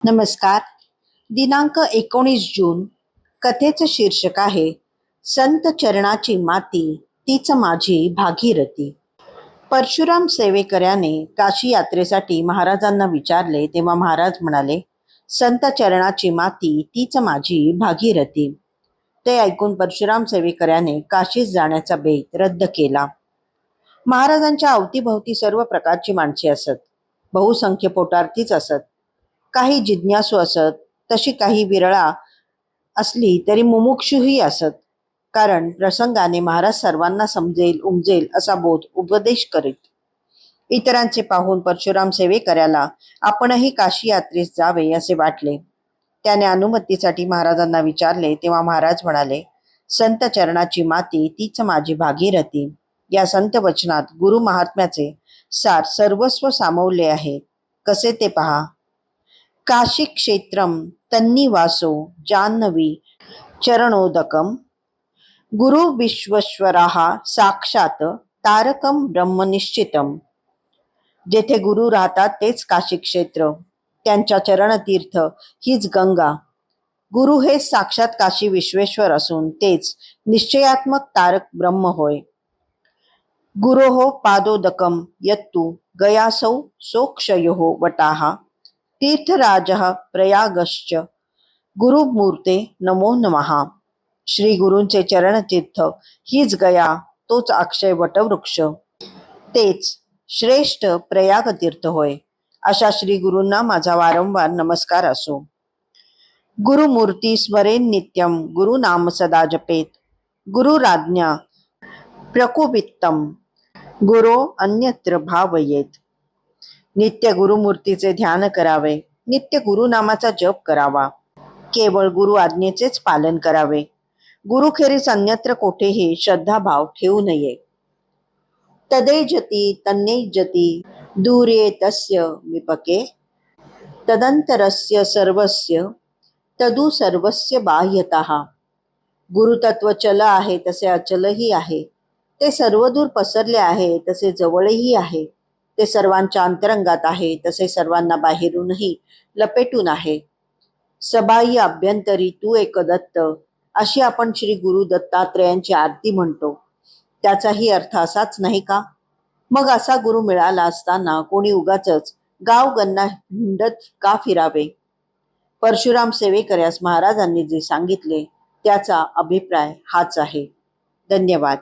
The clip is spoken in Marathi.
नमस्कार. दिनांक 19 जून. कथेचं शीर्षक आहे संत चरणाची माती तीच माझी भागीरथी. परशुराम सेवेकऱ्याने काशी यात्रेसाठी महाराजांना विचारले तेव्हा महाराज म्हणाले, संत चरणाची माती तीच माझी भागीरथी. ते ऐकून परशुराम सेवेकऱ्याने काशीत जाण्याचा बेत रद्द केला. महाराजांच्या अवतीभवती सर्व प्रकारची माणसे असत. बहुसंख्य पोटार्थीच असत. काही जिज्ञासू असत, तशी काही विरळा असली तरी मुमुक्षुही असत. कारण प्रसंगाने महाराज सर्वांना समजेल उमजेल असा बोध उपदेश करीत. इतरांचे पाहून परशुराम सेवेकऱ्याला आपणही काशी यात्रेस जावे असे वाटले. त्याने अनुमतीसाठी महाराजांना विचारले तेव्हा महाराज म्हणाले, संत चरणाची माती तीच माझी भागीरथी. या संत वचनात गुरु महात्म्याचे सार सर्वस्व सामावले आहे. कसे ते पहा. काशी क्षेत्रम तन्निवासो जान्हवी चरणोदकम गुरु विश्वेश्वराः साक्षात तारकम ब्रह्मनिश्चितम. जेथे गुरु राहतात तेच काशी क्षेत्र. त्यांच्या चरणतीर्थ हीच गंगा. गुरु हे साक्षात काशी विश्वेश्वर असून तेच निश्चयात्मक तारक ब्रह्म होय. गुरोः पादोदकम यत्तु गयासौ सोक्षयो वटाः तीर्थराजः प्रयागश्च गुरुमूर्ते नमो नमः. श्री गुरूंचे चरणतीर्थ हीच गया, तोच अक्षय वटवृक्ष, तेच श्रेष्ठ प्रयागतीर्थ होय. अशा श्री गुरूंना माझा वारंवार नमस्कार असो. गुरुमूर्ती स्मरेन नित्यम गुरुनाम सदा जपेत. गुरुराज्ञा प्रकुपित्तम गुरो अन्यत्र भावयेत. नित्य गुरुमूर्तीचे ध्यान करावे. नित्य गुरुनामाचा जप करावा. केवळ गुरु आज्ञेचेच पालन करावे. गुरुखेरीज अन्यत्र कोठेही श्रद्धाभाव ठेवू नये. तदेजति तन्नेजति दूरे तस्य विपके तदंतरस्य सर्वस्य तदु सर्वस्य बाह्यतः. गुरुतत्व चल आहे तसे अचलही आहे. ते सर्वदूर पसरले आहे तसे जवळही आहे. ते सर्वांच्या अंतरंगात आहे तसे सर्वांना बाहेरूनही लपेटून आहे. सबाह्य अभ्यंतरी तू एक दत्त, अशी आपण श्री गुरु दत्तात्रेयांची आरती म्हणतो. त्याचाही अर्थ असाच नाही का? मग असा गुरु मिळाला असताना कोणी उगाचच गाव गन्ना हिंडत का फिरावे? परशुराम सेवेकऱ्यास महाराजांनी जे सांगितले त्याचा अभिप्राय हाच आहे. धन्यवाद.